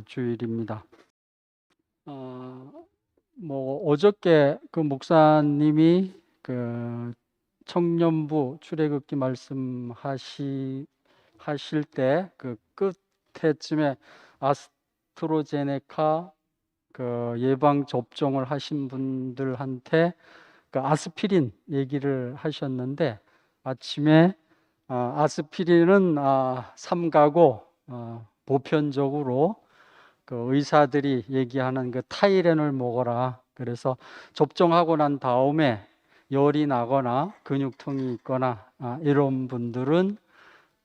주일입니다. 어저께 그 목사님이 그 청년부 출애굽기 하실 때 그 끝에쯤에 아스트로제네카 그 예방 접종을 하신 분들한테 그 아스피린 얘기를 하셨는데, 아침에 아스피린은 삼가고 보편적으로 그 의사들이 얘기하는 그 타이레놀 먹어라. 그래서 접종하고 난 다음에 열이 나거나 근육통이 있거나 이런 분들은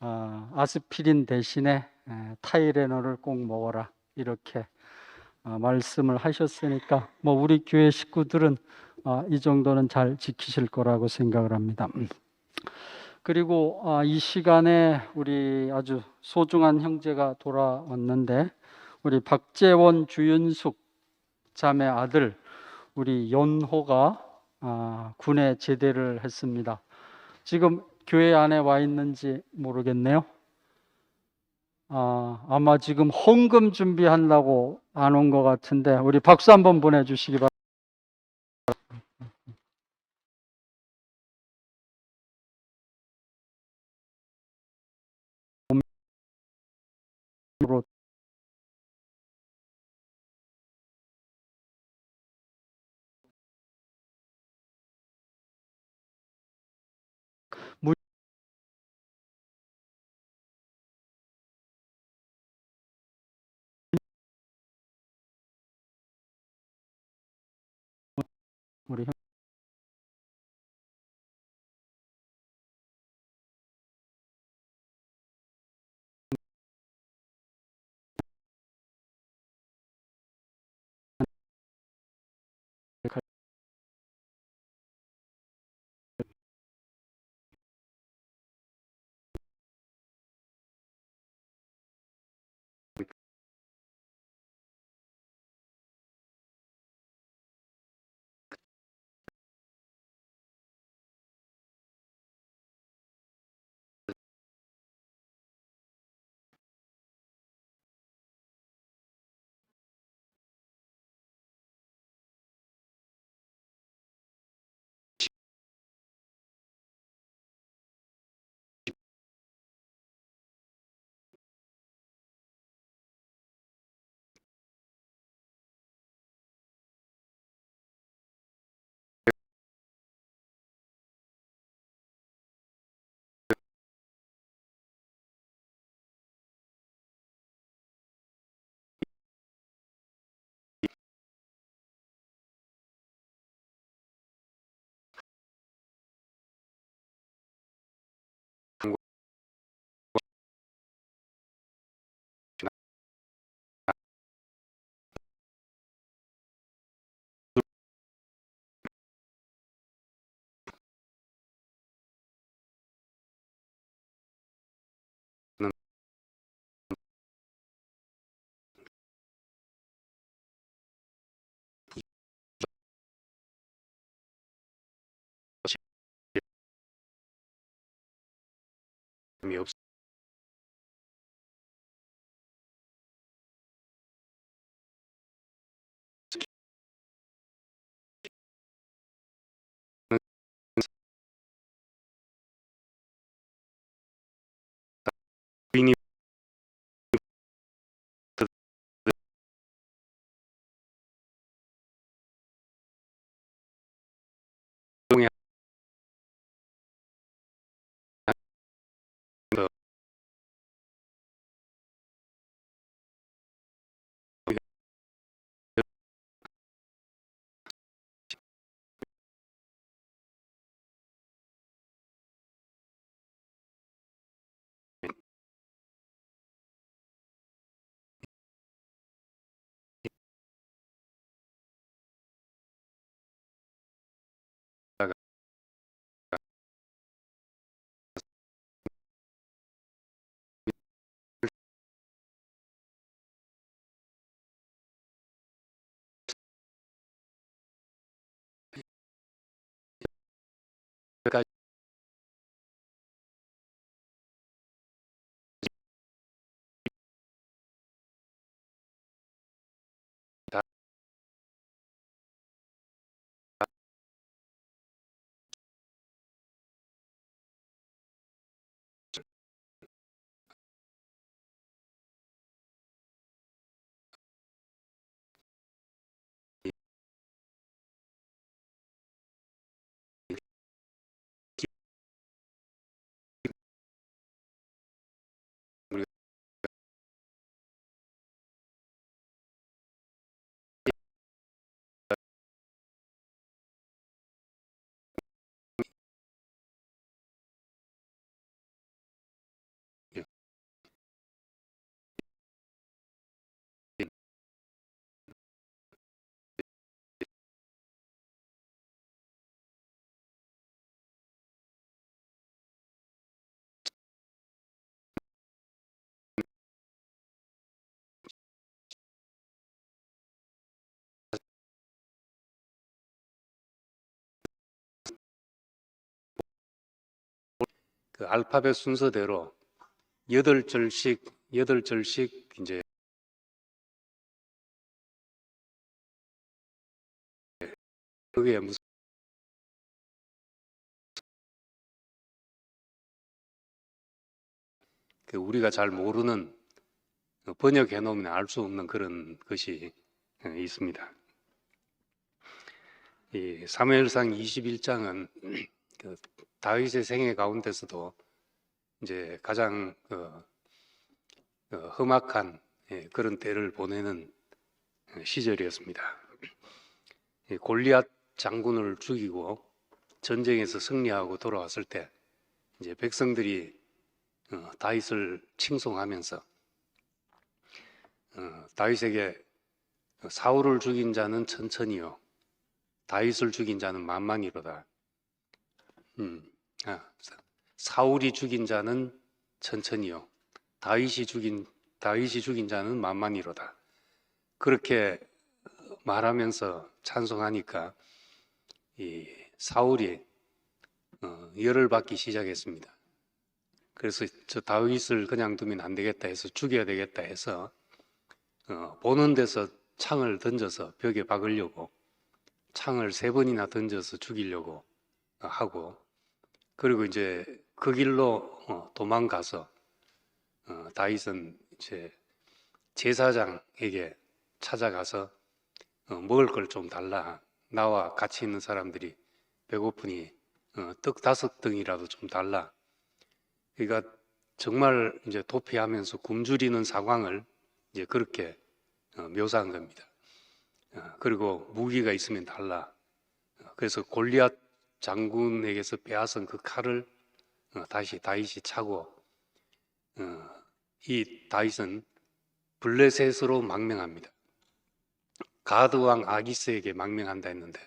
아스피린 대신에 타이레놀을 꼭 먹어라. 이렇게 말씀을 하셨으니까 뭐 우리 교회 식구들은 이 정도는 잘 지키실 거라고 생각을 합니다. 그리고 이 시간에 우리 아주 소중한 형제가 돌아왔는데, 우리 박재원 주윤숙 자매 아들 우리 연호가 군에 제대를 했습니다. 지금 교회 안에 와 있는지 모르겠네요. 아마 지금 헌금 준비한다고 안 온 것 같은데, 우리 박수 한번 보내주시기 바랍니다. 우리 없 이 그 알파벳 순서대로 8절씩 이제 그게 무슨 그 우리가 잘 모르는 번역해 놓으면 알 수 없는 그런 것이 있습니다. 이 사무엘상 21장은 그 다윗의 생애 가운데서도 이제 가장 험악한 그런 때를 보내는 시절이었습니다. 골리앗 장군을 죽이고 전쟁에서 승리하고 돌아왔을 때 이제 백성들이 다윗을 칭송하면서 다윗에게 사울을 죽인 자는 천천히요 다윗을 죽인 자는 만만이로다. 사울이 죽인 자는 천천히요 다윗이 죽인 자는 만만이로다. 그렇게 말하면서 찬송하니까 이 사울이 열을 받기 시작했습니다. 그래서 저 다윗을 그냥 두면 안 되겠다 해서 죽여야 되겠다 해서 보는 데서 창을 던져서 벽에 박으려고 창을 3번이나 던져서 죽이려고 하고, 그리고 이제 그 길로 도망가서 다윗은 이제 제사장에게 찾아가서 먹을 걸 좀 달라. 나와 같이 있는 사람들이 배고프니 떡 5덩이라도 좀 달라. 그러니까 정말 이제 도피하면서 굶주리는 상황을 이제 그렇게 묘사한 겁니다. 그리고 무기가 있으면 달라. 그래서 골리앗 장군에게서 빼앗은 그 칼을 다시 다윗이 차고 이 다윗은 블레셋으로 망명합니다. 가드 왕 아기스에게 망명한다 했는데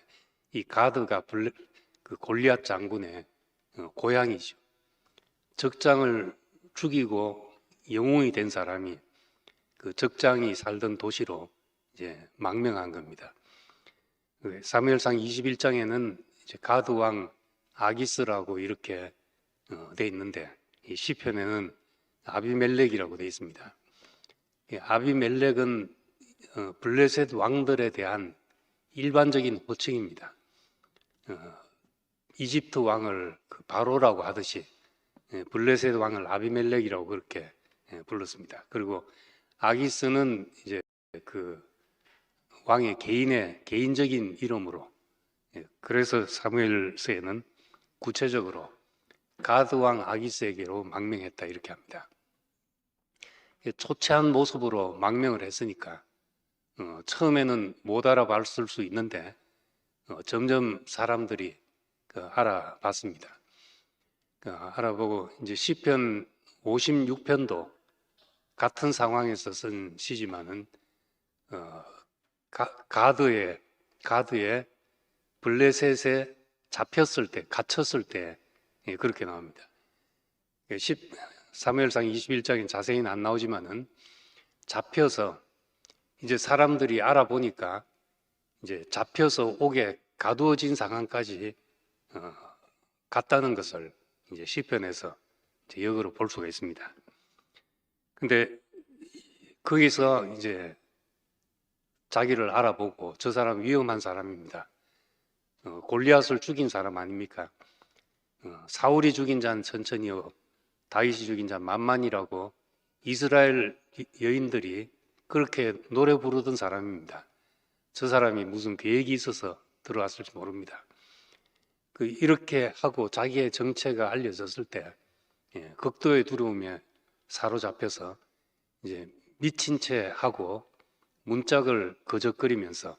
이 가드가 그 골리앗 장군의 고향이죠. 적장을 죽이고 영웅이 된 사람이 그 적장이 살던 도시로 이제 망명한 겁니다. 사무엘상 21장에는 이제 가드 왕 아기스라고 이렇게 돼 있는데 이 시편에는 아비멜렉이라고 돼 있습니다. 아비멜렉은 블레셋 왕들에 대한 일반적인 호칭입니다. 이집트 왕을 바로라고 하듯이 블레셋 왕을 아비멜렉이라고 그렇게 불렀습니다. 그리고 아기스는 이제 그 왕의 개인적인 이름으로, 그래서 사무엘서에는 구체적으로 가드 왕 아기스에게로 망명했다 이렇게 합니다. 초췌한 모습으로 망명을 했으니까 처음에는 못 알아봤을 수 있는데 점점 사람들이 알아봤습니다. 알아보고 이제 시편 56편도 같은 상황에서 쓴 시지만은 가드의 블레셋에 잡혔을 때, 갇혔을 때 그렇게 나옵니다. 사무엘상 21장엔 자세히는 안 나오지만은 잡혀서 이제 사람들이 알아보니까 이제 잡혀서 옥에 가두어진 상황까지 갔다는 것을 이제 시편에서 이제 역으로 볼 수가 있습니다. 근데 거기서 이제 자기를 알아보고 저 사람 위험한 사람입니다. 골리앗을 죽인 사람 아닙니까? 사울이 죽인 자는 천천히요 다윗이 죽인 자는 만만이라고 이스라엘 여인들이 그렇게 노래 부르던 사람입니다. 저 사람이 무슨 계획이 있어서 들어왔을지 모릅니다. 이렇게 하고 자기의 정체가 알려졌을 때 극도의 두려움에 사로잡혀서 이제 미친 채 하고 문짝을 거적거리면서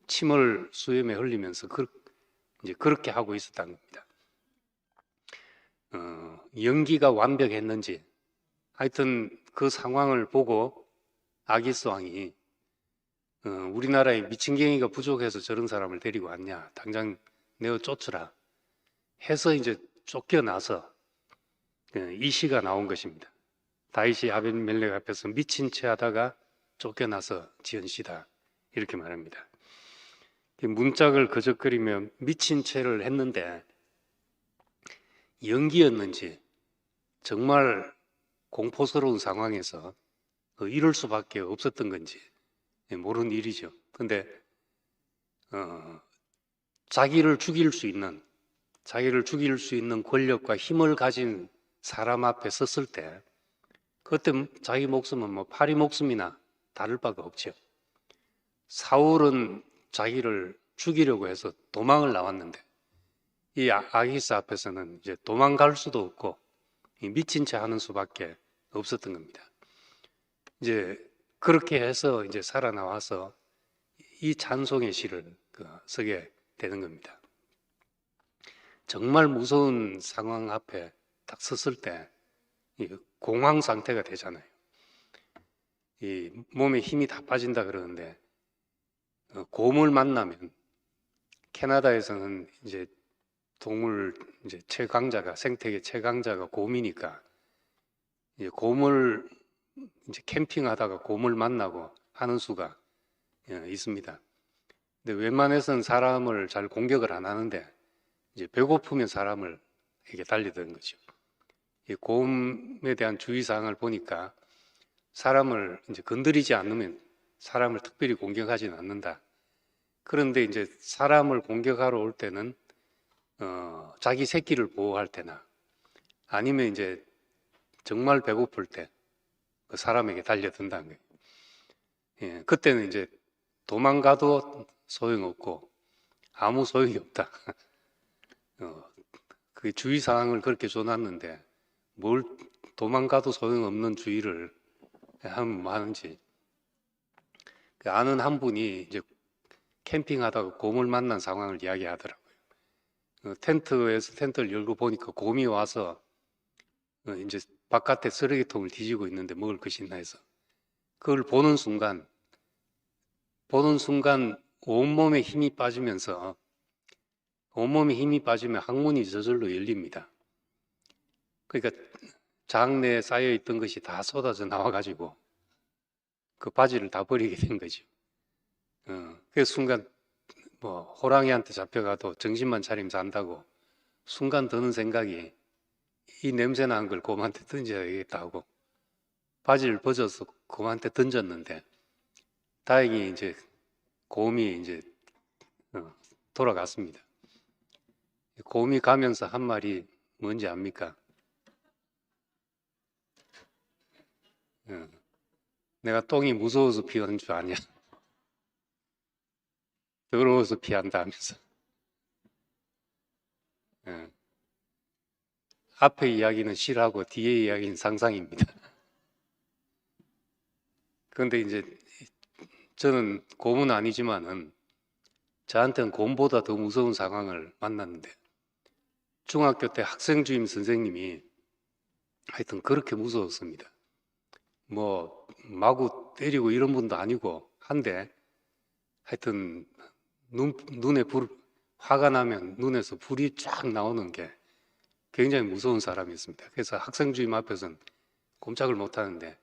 침을 수염에 흘리면서 이제 그렇게 하고 있었다는 겁니다. 연기가 완벽했는지 하여튼 그 상황을 보고 아기스 왕이 우리나라에 미친경이가 부족해서 저런 사람을 데리고 왔냐, 당장 내어 쫓으라 해서 이제 쫓겨나서 이 시가 나온 것입니다. 다윗이 아비멜렉 앞에서 미친 채 하다가 쫓겨나서 지은 시다 이렇게 말합니다. 문짝을 거적거리며 미친 채를 했는데 연기였는지 정말 공포스러운 상황에서 이럴 수밖에 없었던 건지 모르는 일이죠. 근데 자기를 죽일 수 있는 권력과 힘을 가진 사람 앞에 섰을 때 그때 자기 목숨은 뭐 파리 목숨이나 다를 바가 없죠. 사울은 자기를 죽이려고 해서 도망을 나왔는데 이 아기스 앞에서는 이제 도망갈 수도 없고 미친 채 하는 수밖에 없었던 겁니다. 이제 그렇게 해서 이제 살아나와서 이 찬송의 시를 쓰게 되는 겁니다. 정말 무서운 상황 앞에 딱 섰을 때 공황 상태가 되잖아요. 이 몸에 힘이 다 빠진다 그러는데 곰을 만나면 캐나다에서는 이제 동물 이제 최강자가 생태계 최강자가 곰이니까 이제 곰을 이제 캠핑하다가 곰을 만나고 하는 수가 있습니다. 근데 웬만해서는 사람을 잘 공격을 안 하는데 이제 배고프면 사람을 이렇게 달리던 거죠. 이 곰에 대한 주의사항을 보니까 사람을 이제 건드리지 않으면 사람을 특별히 공격하지는 않는다. 그런데 이제 사람을 공격하러 올 때는 자기 새끼를 보호할 때나 아니면 이제 정말 배고플 때 그 사람에게 달려든다는 거예요. 예, 그때는 이제 도망가도 소용없고 아무 소용이 없다. 그 주의사항을 그렇게 줘놨는데 뭘 도망가도 소용없는 주의를 하면 뭐 하는지. 아는 한 분이 이제 캠핑하다가 곰을 만난 상황을 이야기하더라고요. 텐트에서 텐트를 열고 보니까 곰이 와서 이제 바깥에 쓰레기통을 뒤지고 있는데 먹을 것이 있나 해서 그걸 보는 순간 온몸에 힘이 빠지면서 온몸에 힘이 빠지면 항문이 저절로 열립니다. 그러니까 장내에 쌓여있던 것이 다 쏟아져 나와가지고 그 바지를 다 버리게 된 거죠. 그 순간 뭐 호랑이한테 잡혀가도 정신만 차리면 산다고 순간 드는 생각이 이 냄새 난 걸 곰한테 던져야겠다 하고 바지를 벗어서 곰한테 던졌는데 다행히 이제 곰이 이제 돌아갔습니다. 곰이 가면서 한 말이 뭔지 압니까? 내가 똥이 무서워서 피하는 줄 아냐? 더러워서 피한다 하면서. 앞에 이야기는 실하고 뒤에 이야기는 상상입니다. 그런데 이제 저는 곰은 아니지만은 저한테는 곰보다 더 무서운 상황을 만났는데 중학교 때 학생 주임 선생님이 하여튼 그렇게 무서웠습니다. 뭐 마구 때리고 이런 분도 아니고 한데 하여튼 눈에 화가 나면 눈에서 불이 쫙 나오는 게 굉장히 무서운 사람이었습니다. 그래서 학생 주임 앞에서는 꼼짝을 못 하는데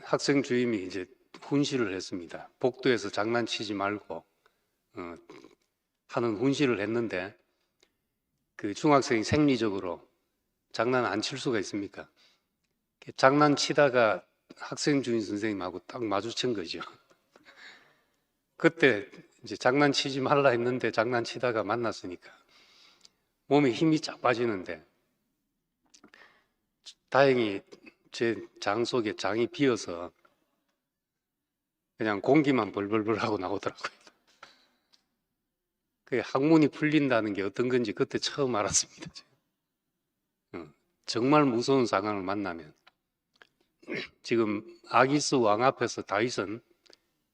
학생 주임이 이제 훈시를 했습니다. 복도에서 장난치지 말고 하는 훈시를 했는데 그 중학생이 생리적으로 장난 안 칠 수가 있습니까? 장난치다가 학생 주임 선생님하고 딱 마주친 거죠. 그때 이제 장난치지 말라 했는데 장난치다가 만났으니까 몸에 힘이 쫙 빠지는데 다행히 제 장 속에 장이 비어서 그냥 공기만 벌벌벌 하고 나오더라고요. 그 항문이 풀린다는 게 어떤 건지 그때 처음 알았습니다. 정말 무서운 상황을 만나면 지금 아기스 왕 앞에서 다윗은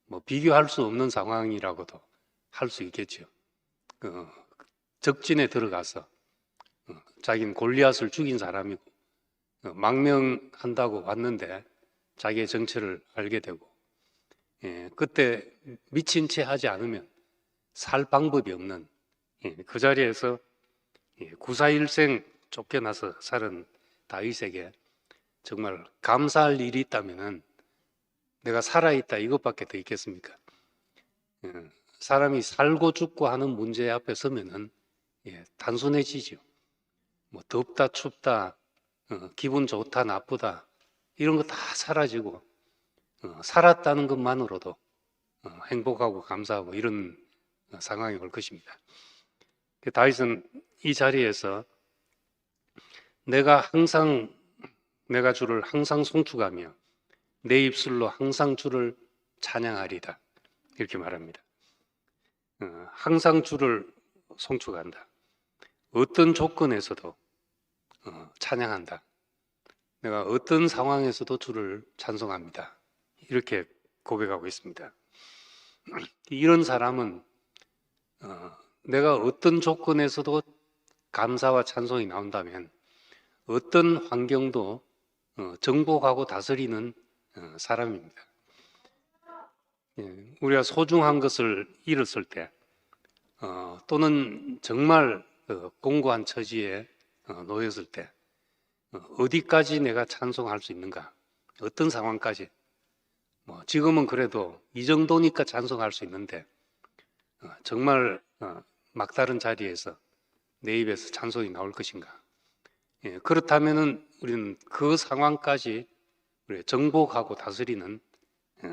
뭐 비교할 수 없는 상황이라고도 할 수 있겠죠. 적진에 들어가서 자기는 골리앗을 죽인 사람이고 망명한다고 왔는데 자기의 정체를 알게 되고 그때 미친 채 하지 않으면 살 방법이 없는 그 자리에서 구사일생 쫓겨나서 살은 다윗에게 정말 감사할 일이 있다면은 내가 살아있다 이것밖에 더 있겠습니까? 사람이 살고 죽고 하는 문제 앞에 서면은 단순해지죠. 뭐 덥다 춥다 기분 좋다, 나쁘다 이런 거 다 사라지고 살았다는 것만으로도 행복하고 감사하고 이런 상황이 올 것입니다. 다윗은 이 자리에서 내가 주를 항상 송축하며 내 입술로 항상 주를 찬양하리다 이렇게 말합니다. 항상 주를 송축한다. 어떤 조건에서도 찬양한다. 내가 어떤 상황에서도 주를 찬송합니다. 이렇게 고백하고 있습니다. 이런 사람은 내가 어떤 조건에서도 감사와 찬송이 나온다면 어떤 환경도 정복하고 다스리는 사람입니다. 우리가 소중한 것을 잃었을 때 또는 정말 공고한 처지에 놓였을 때 어디까지 내가 찬송할 수 있는가? 어떤 상황까지? 지금은 그래도 이 정도니까 찬송할 수 있는데 정말 막다른 자리에서 내 입에서 찬송이 나올 것인가? 그렇다면은 우리는 그 상황까지 정복하고 다스리는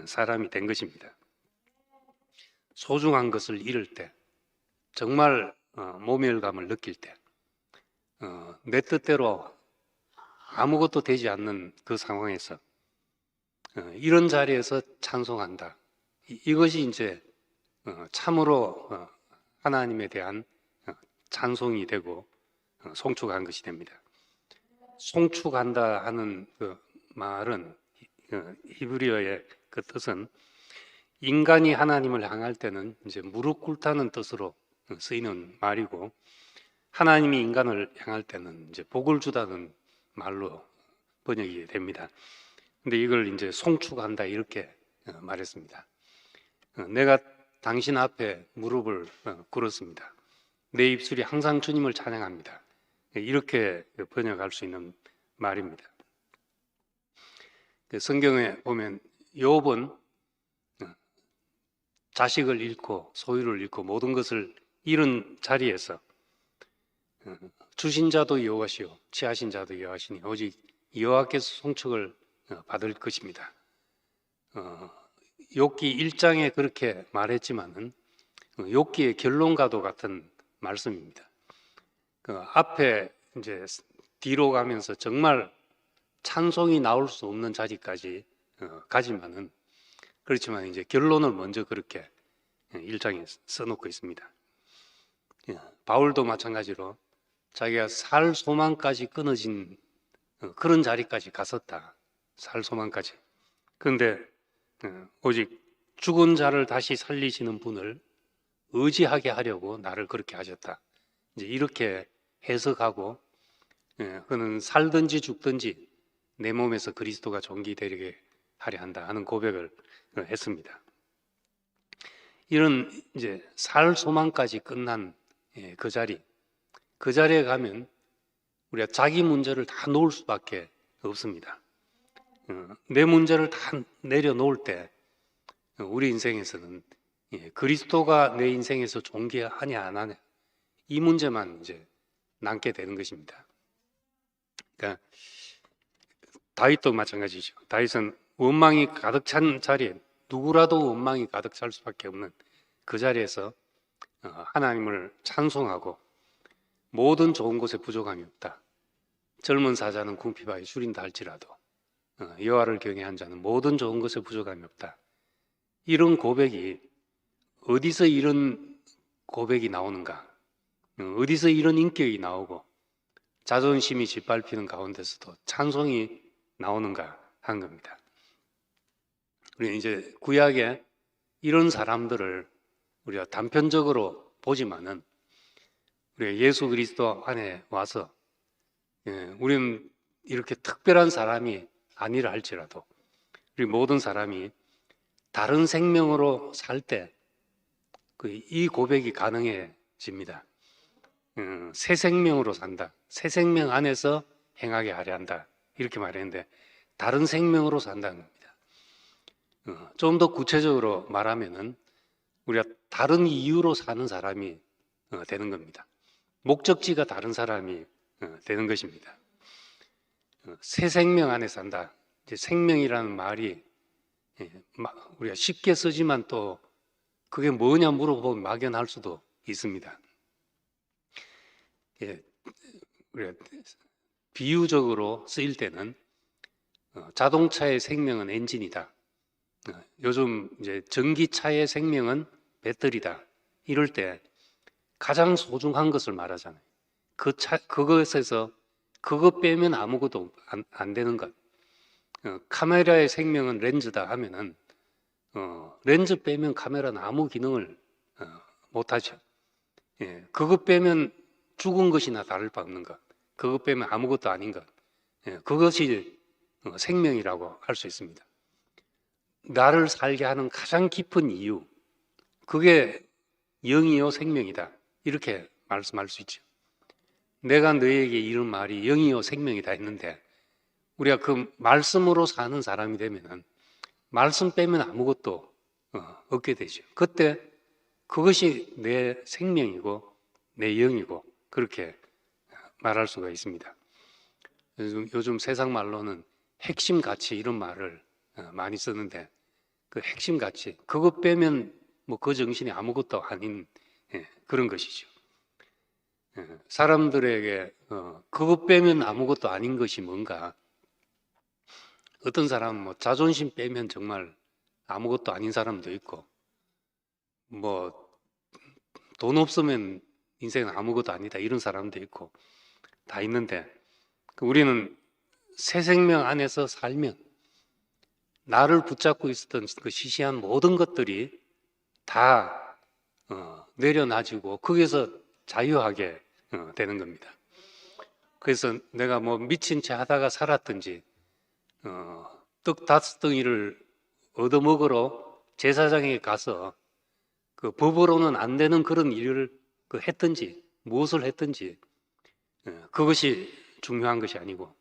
사람이 된 것입니다. 소중한 것을 잃을 때, 정말 모멸감을 느낄 때, 내 뜻대로 아무것도 되지 않는 그 상황에서 이런 자리에서 찬송한다. 이것이 이제 참으로 하나님에 대한 찬송이 되고 송축한 것이 됩니다. 송축한다 하는 그 말은 히브리어의 그 뜻은 인간이 하나님을 향할 때는 이제 무릎 꿇다는 뜻으로 쓰이는 말이고 하나님이 인간을 향할 때는 이제 복을 주다는 말로 번역이 됩니다. 근데 이걸 이제 송축한다 이렇게 말했습니다. 내가 당신 앞에 무릎을 꿇었습니다. 내 입술이 항상 주님을 찬양합니다. 이렇게 번역할 수 있는 말입니다. 성경에 보면 욥은 자식을 잃고 소유를 잃고 모든 것을 잃은 자리에서 주신 자도 여호와시요 취하신 자도 여호와시니 오직 여호와께서 송축을 받을 것입니다. 욥기 1장에 그렇게 말했지만은 욥기의 결론과도 같은 말씀입니다. 그 앞에 이제 뒤로 가면서 정말 찬송이 나올 수 없는 자리까지 가지만은 그렇지만 이제 결론을 먼저 그렇게 1장에 써놓고 있습니다. 바울도 마찬가지로 자기가 살 소망까지 끊어진 그런 자리까지 갔었다. 살 소망까지. 그런데 오직 죽은 자를 다시 살리시는 분을 의지하게 하려고 나를 그렇게 하셨다. 이제 이렇게 해석하고 그는 살든지 죽든지 내 몸에서 그리스도가 존귀되게 하려 한다 하는 고백을 했습니다. 이런 이제 살 소망까지 끝난 그 자리에 가면 우리가 자기 문제를 다 놓을 수밖에 없습니다. 내 문제를 다 내려놓을 때 우리 인생에서는 그리스도가 내 인생에서 존귀하냐 안 하냐 이 문제만 이제 남게 되는 것입니다. 그러니까 다윗도 마찬가지죠. 다윗은 원망이 가득 찬 자리에 누구라도 원망이 가득 찰 수밖에 없는 그 자리에서 하나님을 찬송하고 모든 좋은 것에 부족함이 없다. 젊은 사자는 궁핍하여 줄인다 할지라도 여호와를 경외한 자는 모든 좋은 것에 부족함이 없다. 이런 고백이 어디서 이런 고백이 나오는가? 어디서 이런 인격이 나오고 자존심이 짓밟히는 가운데서도 찬송이 나오는가 한 겁니다. 우리는 이제 구약에 이런 사람들을 우리가 단편적으로 보지만은 우리가 예수 그리스도 안에 와서 우리는 이렇게 특별한 사람이 아니라 할지라도 우리 모든 사람이 다른 생명으로 살 때 이 고백이 가능해집니다. 새 생명으로 산다. 새 생명 안에서 행하게 하려 한다. 이렇게 말했는데 다른 생명으로 산다는 겁니다. 좀 더 구체적으로 말하면은 우리가 다른 이유로 사는 사람이 되는 겁니다. 목적지가 다른 사람이 되는 것입니다. 새 생명 안에 산다. 이제 생명이라는 말이 우리가 쉽게 쓰지만 또 그게 뭐냐 물어보면 막연할 수도 있습니다. 우리가 비유적으로 쓰일 때는 자동차의 생명은 엔진이다. 요즘 이제 전기차의 생명은 배터리다. 이럴 때 가장 소중한 것을 말하잖아요. 그것에서 그거 빼면 아무것도 안 되는 것. 카메라의 생명은 렌즈다 하면은 렌즈 빼면 카메라는 아무 기능을 못하죠. 그거 빼면 죽은 것이나 다를 바 없는 것. 그거 빼면 아무것도 아닌 것. 그것이 생명이라고 할 수 있습니다. 나를 살게 하는 가장 깊은 이유, 그게 영이요 생명이다. 이렇게 말씀할 수 있죠. 내가 너에게 이런 말이 영이요 생명이다 했는데 우리가 그 말씀으로 사는 사람이 되면은 말씀 빼면 아무것도 없게 되죠. 그때 그것이 내 생명이고 내 영이고 그렇게 말할 수가 있습니다. 요즘 세상 말로는 핵심 가치 이런 말을 많이 쓰는데 그 핵심 가치 그거 빼면 뭐 그 정신이 아무것도 아닌 그런 것이죠. 사람들에게 그거 빼면 아무것도 아닌 것이 뭔가, 어떤 사람은 뭐 자존심 빼면 정말 아무것도 아닌 사람도 있고, 뭐 돈 없으면 인생은 아무것도 아니다 이런 사람도 있고 다 있는데, 우리는 새 생명 안에서 살면 나를 붙잡고 있었던 그 시시한 모든 것들이 다 내려놔지고 거기서 자유하게 되는 겁니다. 그래서 내가 뭐 미친 채 하다가 살았든지 떡 5덩이를 얻어먹으러 제사장에 가서 그 법으로는 안 되는 그런 일을 했든지 무엇을 했든지 그것이 중요한 것이 아니고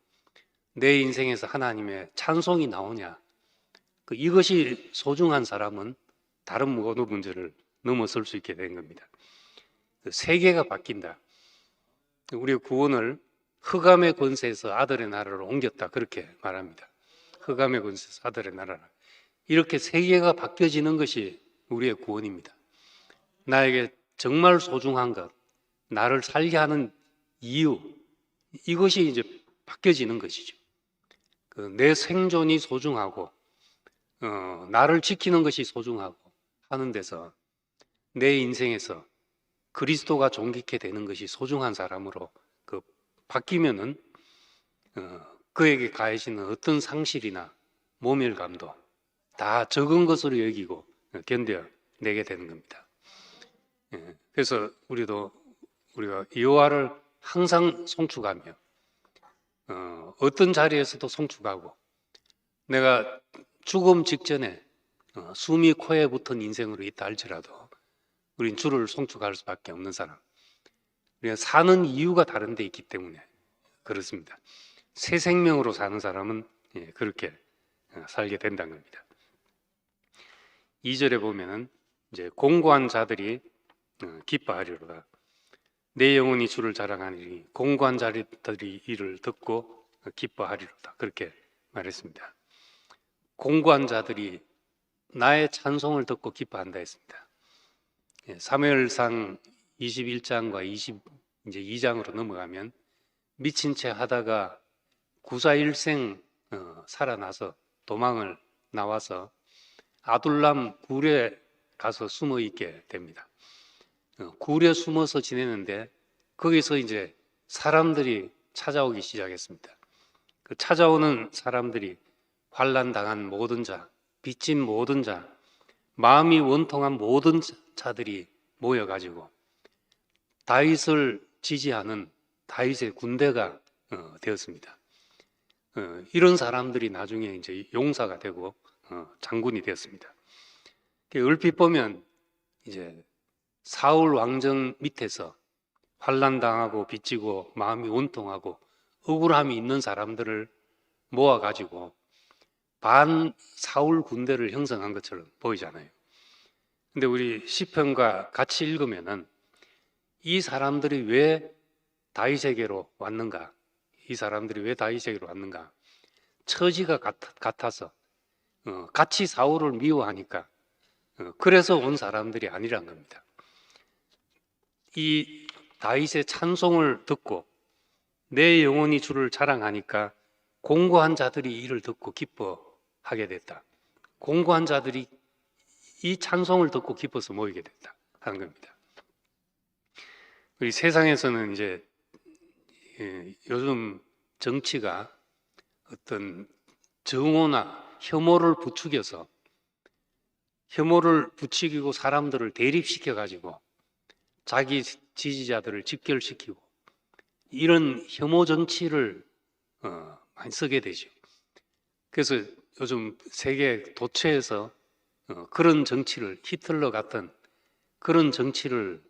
내 인생에서 하나님의 찬송이 나오냐, 이것이 소중한 사람은 다른 모든 문제를 넘어설 수 있게 된 겁니다. 세계가 바뀐다. 우리의 구원을 흑암의 권세에서 아들의 나라로 옮겼다 그렇게 말합니다. 흑암의 권세에서 아들의 나라로. 이렇게 세계가 바뀌어지는 것이 우리의 구원입니다. 나에게 정말 소중한 것, 나를 살게 하는 이유, 이것이 이제 바뀌어지는 것이죠. 내 생존이 소중하고 나를 지키는 것이 소중하고 하는 데서 내 인생에서 그리스도가 존귀케 되는 것이 소중한 사람으로 바뀌면은 그에게 가해지는 어떤 상실이나 모멸감도 다 적은 것으로 여기고 견뎌내게 되는 겁니다. 그래서 우리가 여호와를 항상 송축하며 어떤 자리에서도 송축하고, 내가 죽음 직전에 숨이 코에 붙은 인생으로 있다 할지라도 우린 주를 송축할 수밖에 없는 사람. 우리가 사는 이유가 다른 데 있기 때문에 그렇습니다. 새 생명으로 사는 사람은 그렇게 살게 된다는 겁니다. 2절에 보면은 이제 공고한 자들이 기뻐하리로다. 내 영혼이 주를 자랑하니 공고한 자들이 이를 듣고 기뻐하리로다. 그렇게 말했습니다. 공고한 자들이 나의 찬송을 듣고 기뻐한다 했습니다. 사무엘상 21장과 22장으로 넘어가면 미친 채 하다가 구사일생 살아나서 도망을 나와서 아둘람 굴에 가서 숨어 있게 됩니다. 굴에 숨어서 지내는데 거기서 이제 사람들이 찾아오기 시작했습니다. 그 찾아오는 사람들이 환난 당한 모든 자, 빚진 모든 자, 마음이 원통한 모든 자들이 모여가지고 다윗을 지지하는 다윗의 군대가 되었습니다. 이런 사람들이 나중에 이제 용사가 되고 장군이 되었습니다. 얼핏 보면 이제 사울 왕정 밑에서 환난 당하고 빚지고 마음이 원통하고 억울함이 있는 사람들을 모아가지고 반 사울 군대를 형성한 것처럼 보이잖아요. 근데 우리 시편과 같이 읽으면은 이 사람들이 왜 다윗에게로 왔는가, 이 사람들이 왜 다윗에게로 왔는가? 처지가 같아서 같이 사울을 미워하니까 그래서 온 사람들이 아니란 겁니다. 이 다윗의 찬송을 듣고 내 영혼이 주를 자랑하니까 공고한 자들이 이를 듣고 기뻐하게 됐다. 공고한 자들이 이 찬송을 듣고 기뻐서 모이게 됐다 하는 겁니다. 우리 세상에서는 이제 요즘 정치가 어떤 정오나 혐오를 부추기고 사람들을 대립시켜 가지고 자기 지지자들을 집결시키고 이런 혐오 정치를 많이 쓰게 되죠. 그래서 요즘 세계 도처에서 그런 정치를, 히틀러 같은 그런 정치를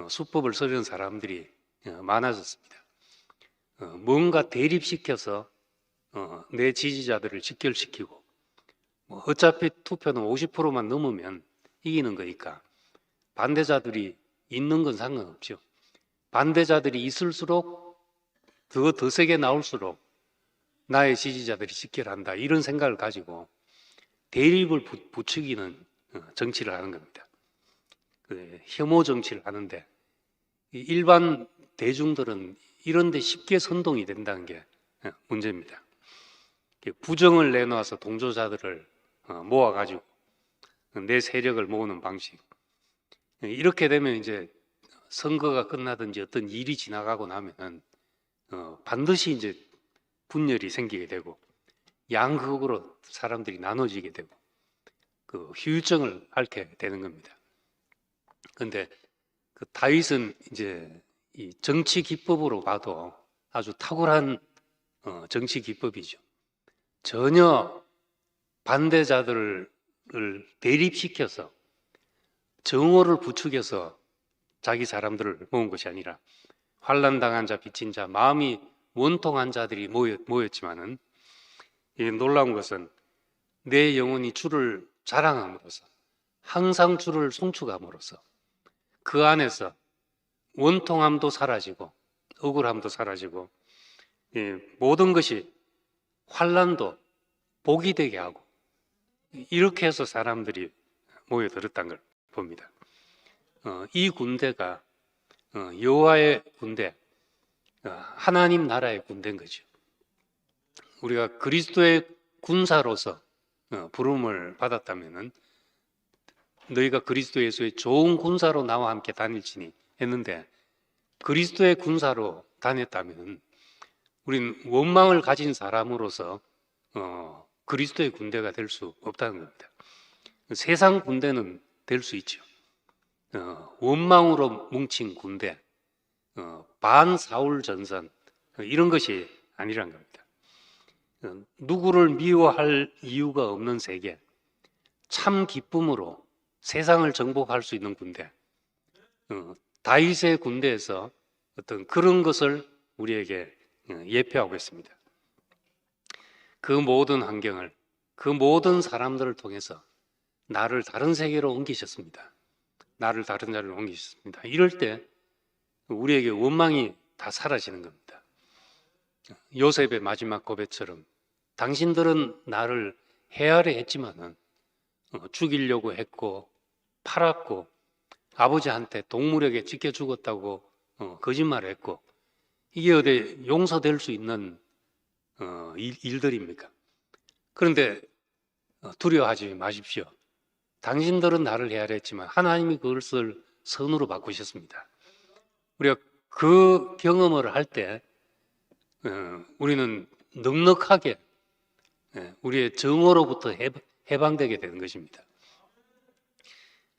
수법을 쓰려는 사람들이 많아졌습니다. 뭔가 대립시켜서 내 지지자들을 직결시키고 어차피 투표는 50%만 넘으면 이기는 거니까 반대자들이 있는 건 상관없죠. 반대자들이 있을수록 더 세게 나올수록 나의 지지자들이 직결한다 이런 생각을 가지고 대립을 부추기는 정치를 하는 겁니다. 혐오 정치를 하는데 일반 대중들은 이런 데 쉽게 선동이 된다는 게 문제입니다. 부정을 내놓아서 동조자들을 모아가지고 내 세력을 모으는 방식. 이렇게 되면 이제 선거가 끝나든지 어떤 일이 지나가고 나면은 반드시 이제 분열이 생기게 되고 양극으로 사람들이 나눠지게 되고 그 후유증을 앓게 되는 겁니다. 그런데 그 다윗은 이제 이 정치 기법으로 봐도 아주 탁월한 정치 기법이죠. 전혀 반대자들을 대립시켜서 정오를 부추겨서 자기 사람들을 모은 것이 아니라 환난당한 자, 빚진 자, 마음이 원통한 자들이 모였지만은 이 놀라운 것은 내 영혼이 주를 자랑함으로써 항상 주를 송축함으로써 그 안에서 원통함도 사라지고 억울함도 사라지고 모든 것이 환난도 복이 되게 하고 이렇게 해서 사람들이 모여들었다는 걸 봅니다. 이 군대가 여호와의 군대, 하나님 나라의 군대인 거죠. 우리가 그리스도의 군사로서 부름을 받았다면은 너희가 그리스도 예수의 좋은 군사로 나와 함께 다닐지니 했는데 그리스도의 군사로 다녔다면 우리는 원망을 가진 사람으로서 그리스도의 군대가 될 수 없다는 겁니다. 세상 군대는 될 수 있죠. 원망으로 뭉친 군대, 반사울 전선 이런 것이 아니란 겁니다. 누구를 미워할 이유가 없는 세계, 참 기쁨으로 세상을 정복할 수 있는 군대, 다윗의 군대에서 어떤 그런 것을 우리에게 예표하고 있습니다. 그 모든 환경을, 그 모든 사람들을 통해서 나를 다른 세계로 옮기셨습니다. 나를 다른 자리로 옮기셨습니다. 이럴 때 우리에게 원망이 다 사라지는 겁니다. 요셉의 마지막 고백처럼 당신들은 나를 헤아려 했지만은 죽이려고 했고 팔았고 아버지한테 동물에게 찢겨 죽었다고 거짓말을 했고 이게 어디 용서될 수 있는 일들입니까? 그런데 두려워하지 마십시오. 당신들은 나를 헤아려 했지만 하나님이 그것을 선으로 바꾸셨습니다. 우리가 그 경험을 할 때 우리는 넉넉하게 우리의 정오로부터 해방되게 되는 것입니다.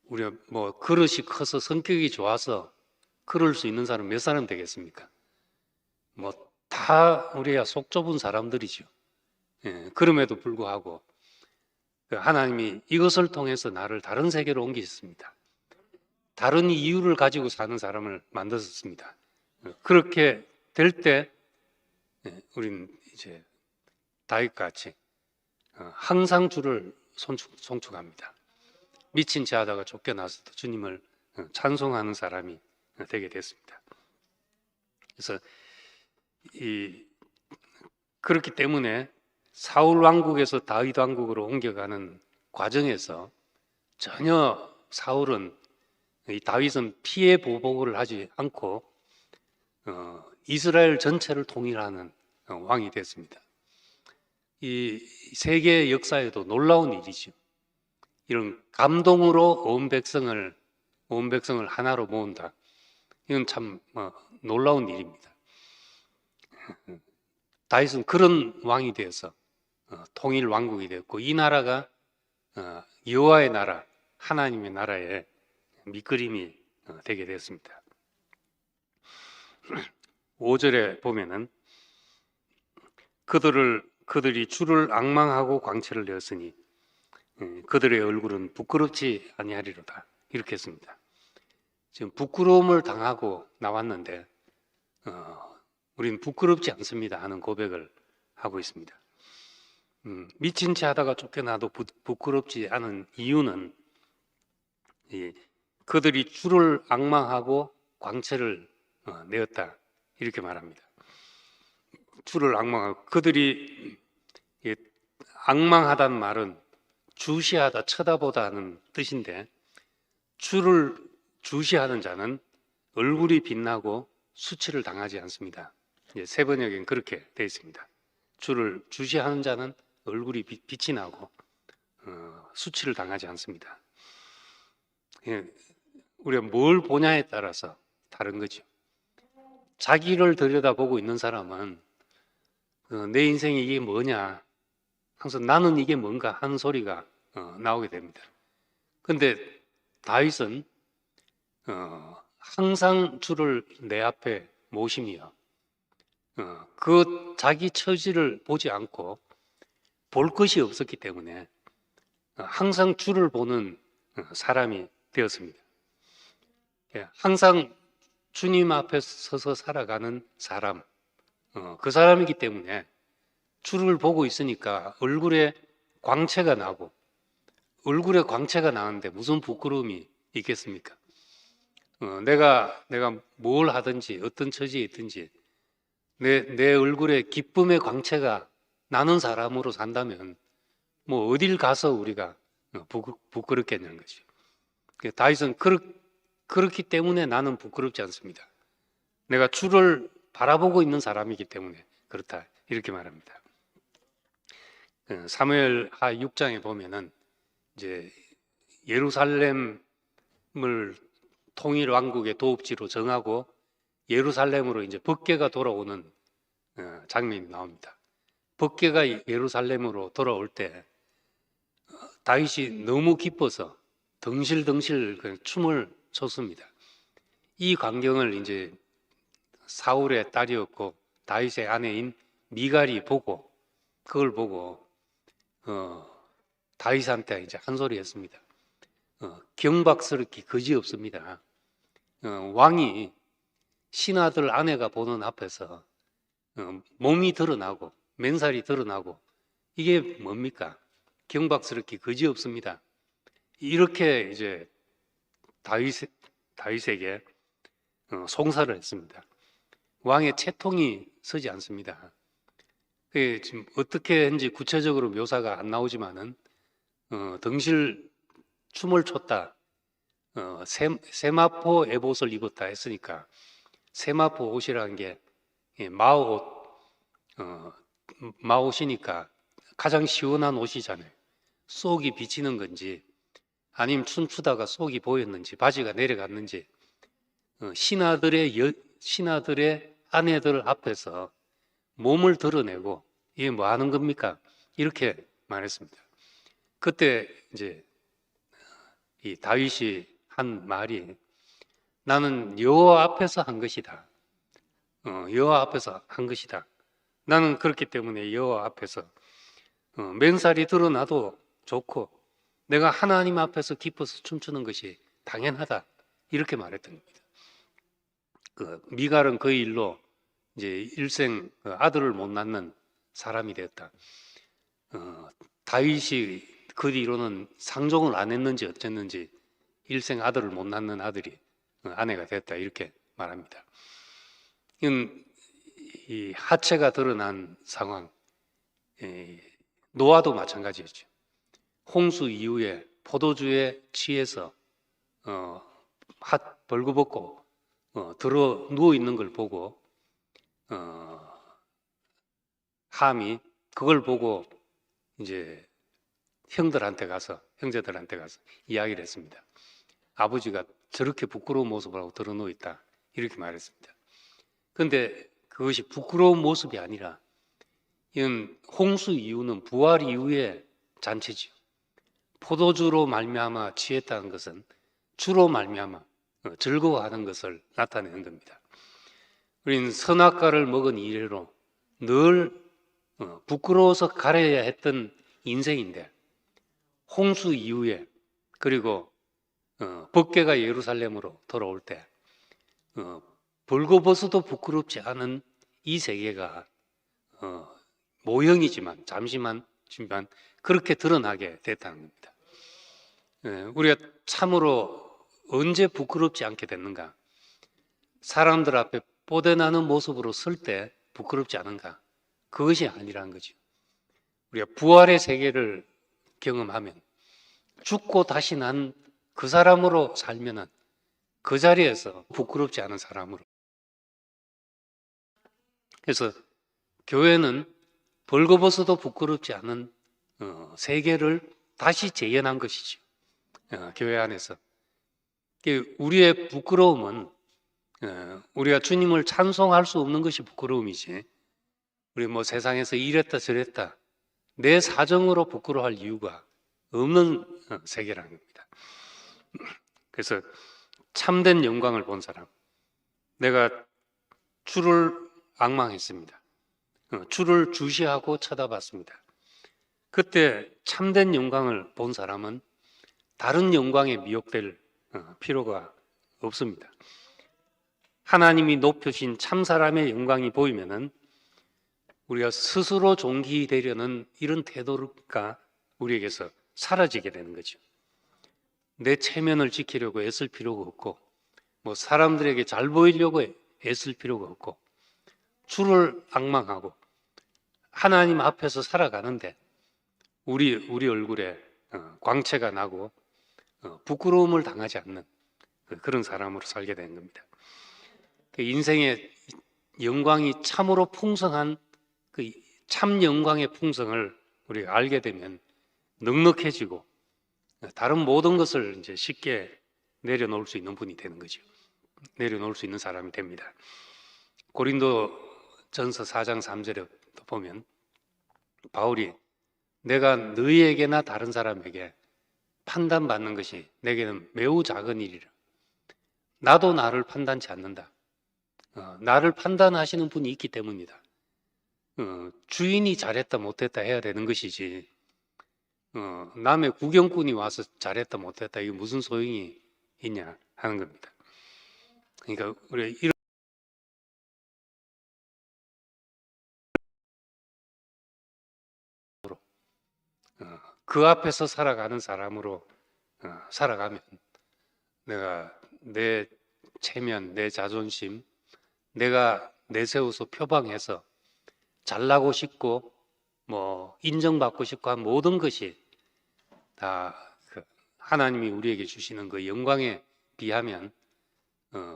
우리가 뭐 그릇이 커서 성격이 좋아서 그럴 수 있는 사람 몇 사람 되겠습니까? 뭐 다 우리야 속 좁은 사람들이죠. 그럼에도 불구하고 하나님이 이것을 통해서 나를 다른 세계로 옮기셨습니다. 다른 이유를 가지고 사는 사람을 만드셨습니다. 그렇게 될 때 우리는 이제 다윗같이 항상 주를 송축합니다. 미친 자하다가 쫓겨나서도 주님을 찬송하는 사람이 되게 됐습니다. 그래서 이 그렇기 때문에 사울 왕국에서 다윗 왕국으로 옮겨가는 과정에서 전혀 사울은 이 다윗은 피해 보복을 하지 않고 이스라엘 전체를 통일하는 왕이 됐습니다. 이 세계 역사에도 놀라운 일이죠. 이런 감동으로 온 백성을 하나로 모은다. 이건 참 놀라운 일입니다. 다윗은 그런 왕이 되어서 통일 왕국이 되었고, 이 나라가 여호와의 나라, 하나님의 나라의 밑그림이 되게 됐습니다. 5절에 보면은 그들이 주를 앙망하고 광채를 내었으니 그들의 얼굴은 부끄럽지 아니하리로다. 이렇게 했습니다. 지금 부끄러움을 당하고 나왔는데 우리는 부끄럽지 않습니다 하는 고백을 하고 있습니다. 미친 채 하다가 쫓겨나도 부끄럽지 않은 이유는 그들이 주를 앙망하고 광채를 내었다. 이렇게 말합니다. 주를 앙망하고, 그들이 앙망하다는 말은 주시하다, 쳐다보다 하는 뜻인데, 주를 주시하는 자는 얼굴이 빛나고 수치를 당하지 않습니다. 세 번역엔 그렇게 되어 있습니다. 주를 주시하는 자는 얼굴이 빛이 나고 수치를 당하지 않습니다. 우리가 뭘 보냐에 따라서 다른 거죠. 자기를 들여다보고 있는 사람은 내 인생이 이게 뭐냐, 항상 나는 이게 뭔가 하는 소리가 나오게 됩니다. 그런데 다윗은 항상 주를 내 앞에 모시며 그 자기 처지를 보지 않고 볼 것이 없었기 때문에 항상 주를 보는 사람이 되었습니다. 항상 주님 앞에 서서 살아가는 사람, 그 사람이기 때문에 주를 보고 있으니까 얼굴에 광채가 나고, 얼굴에 광채가 나는데 무슨 부끄러움이 있겠습니까? 내가 뭘 하든지 어떤 처지에 있든지 내 얼굴에 기쁨의 광채가 나는 사람으로 산다면 뭐 어딜 가서 우리가 부끄럽겠냐는 거죠. 다윗은 그렇기 때문에 나는 부끄럽지 않습니다. 내가 주를 바라보고 있는 사람이기 때문에 그렇다, 이렇게 말합니다. 사무엘하 6장에 보면은 이제 예루살렘을 통일 왕국의 도읍지로 정하고 예루살렘으로 이제 법궤가 돌아오는 장면이 나옵니다. 법궤가 예루살렘으로 돌아올 때 다윗이 너무 기뻐서 덩실덩실 춤을 췄습니다. 이 광경을 이제 사울의 딸이었고 다윗의 아내인 미갈이 보고, 그걸 보고 다윗한테 이제 한 소리 했습니다. 경박스럽기 그지없습니다. 왕이 신하들 아내가 보는 앞에서 몸이 드러나고 맨살이 드러나고 이게 뭡니까? 경박스럽기 그지없습니다. 이렇게 이제 다윗에게 송사를 했습니다. 왕의 채통이 서지 않습니다. 지금 어떻게 했는지 구체적으로 묘사가 안 나오지만은 덩실 춤을 췄다, 세마포 에봇을 입었다 했으니까, 세마포 옷이라는 게 마옷, 마옷이니까 가장 시원한 옷이잖아요. 속이 비치는 건지 아니면 춤추다가 속이 보였는지 바지가 내려갔는지, 신하들의 아내들 앞에서 몸을 드러내고 이게 뭐 하는 겁니까? 이렇게 말했습니다. 그때 이제 이 다윗이 한 말이, 나는 여호와 앞에서 한 것이다. 여호와 앞에서 한 것이다. 나는 그렇기 때문에 여호와 앞에서 맨살이 드러나도 좋고 내가 하나님 앞에서 기뻐서 춤추는 것이 당연하다, 이렇게 말했던 겁니다. 미갈은 그 일로 이제 일생 아들을 못 낳는 사람이 되었다. 다윗이 그 뒤로는 상종을 안 했는지 어쨌는지 일생 아들을 못 낳는 아들이 아내가 됐다, 이렇게 말합니다. 이 하체가 드러난 상황, 노아도 마찬가지였죠. 홍수 이후에 포도주에 취해서 벌거벗고 들어 누워 있는 걸 보고 함이 그걸 보고 이제 형제들한테 가서 이야기를 했습니다. 아버지가 저렇게 부끄러운 모습을 하고 들어 누워 있다, 이렇게 말했습니다. 그런데 그것이 부끄러운 모습이 아니라 이건 홍수 이후는 부활 이후의 잔치지요. 포도주로 말미암아 취했다는 것은 주로 말미암아 즐거워하는 것을 나타내는 겁니다. 우리는 선악과를 먹은 이래로 늘 부끄러워서 가려야 했던 인생인데, 홍수 이후에 그리고 법궤가 예루살렘으로 돌아올 때 벌거벗어도 부끄럽지 않은 이 세계가 모형이지만 잠시만 그렇게 드러나게 됐다는 겁니다. 우리가 참으로 언제 부끄럽지 않게 됐는가? 사람들 앞에 뽀대나는 모습으로 설 때 부끄럽지 않은가? 그것이 아니라는 거죠. 우리가 부활의 세계를 경험하면, 죽고 다시 난 그 사람으로 살면은 그 자리에서 부끄럽지 않은 사람으로. 그래서 교회는 벌거벗어도 부끄럽지 않은 세계를 다시 재현한 것이죠. 교회 안에서. 우리의 부끄러움은 우리가 주님을 찬송할 수 없는 것이 부끄러움이지, 우리 뭐 세상에서 이랬다 저랬다 내 사정으로 부끄러워할 이유가 없는 세계라는 겁니다. 그래서 참된 영광을 본 사람, 내가 주를 앙망했습니다. 주를 주시하고 쳐다봤습니다. 그때 참된 영광을 본 사람은 다른 영광에 미혹될 필요가 없습니다. 하나님이 높여신 참 사람의 영광이 보이면은 우리가 스스로 존귀 되려는 이런 태도가 우리에게서 사라지게 되는 거죠. 내 체면을 지키려고 애쓸 필요가 없고, 뭐 사람들에게 잘 보이려고 애쓸 필요가 없고, 주를 앙망하고 하나님 앞에서 살아가는데 우리 얼굴에 광채가 나고 부끄러움을 당하지 않는 그런 사람으로 살게 되는 겁니다. 인생의 영광이 참으로 풍성한 그 참 영광의 풍성을 우리가 알게 되면 넉넉해지고 다른 모든 것을 이제 쉽게 내려놓을 수 있는 분이 되는 거죠. 내려놓을 수 있는 사람이 됩니다. 고린도전서 4장 3절에 보면 바울이 내가 너희에게나 다른 사람에게 판단받는 것이 내게는 매우 작은 일이라. 나도 나를 판단치 않는다. 나를 판단하시는 분이 있기 때문이다. 주인이 잘했다 못했다 해야 되는 것이지, 남의 구경꾼이 와서 잘했다 못했다 이게 무슨 소용이 있냐 하는 겁니다. 그러니까 우리 이런 그 앞에서 살아가는 사람으로 살아가면 내가 내 체면, 내 자존심, 내가 내세워서 표방해서 잘나고 싶고 뭐 인정받고 싶고 한 모든 것이 다 하나님이 우리에게 주시는 그 영광에 비하면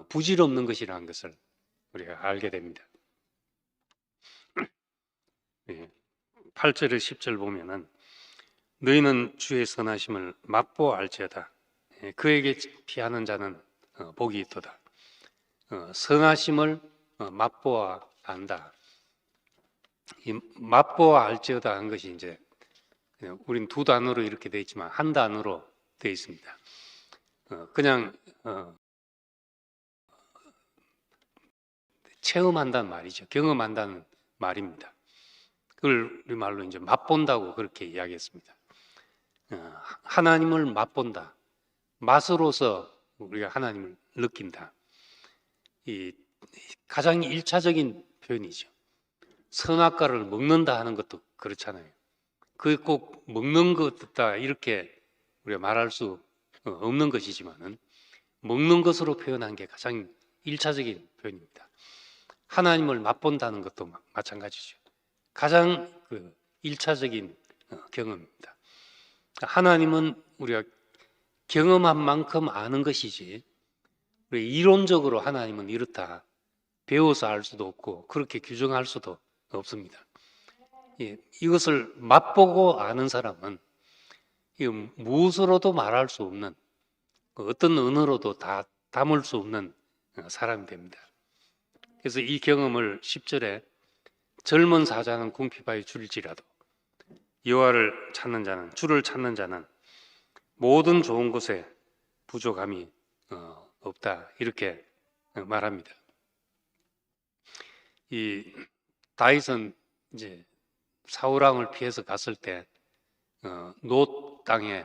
부질없는 것이라는 것을 우리가 알게 됩니다. 8절에 10절 보면은 너희는 주의 선하심을 맛보아 알지어다. 그에게 피하는 자는 복이 있도다. 선하심을 맛보아 안다. 이 맛보아 알지어다 한 것이 이제 우린 두 단어로 이렇게 되어 있지만 한 단어로 되어 있습니다. 그냥 체험한다는 말이죠. 경험한다는 말입니다. 그걸 우리 말로 이제 맛본다고 그렇게 이야기했습니다. 하나님을 맛본다. 맛으로서 우리가 하나님을 느낀다. 이 가장 1차적인 표현이죠. 선악과를 먹는다 하는 것도 그렇잖아요. 그게 꼭 먹는 것다 이렇게 우리가 말할 수 없는 것이지만은 먹는 것으로 표현한 게 가장 1차적인 표현입니다. 하나님을 맛본다는 것도 마찬가지죠. 가장 그 1차적인 경험입니다. 하나님은 우리가 경험한 만큼 아는 것이지, 우리 이론적으로 하나님은 이렇다 배워서 알 수도 없고 그렇게 규정할 수도 없습니다. 이것을 맛보고 아는 사람은 무엇으로도 말할 수 없는, 어떤 언어로도 다 담을 수 없는 사람이 됩니다. 그래서 이 경험을 10절에 젊은 사자는 궁핍하여 줄일지라도 여호와를 찾는 자는, 주를 찾는 자는 모든 좋은 것에 부족함이 없다, 이렇게 말합니다. 이 다윗은 이제 사울 왕을 피해서 갔을 때 노 땅에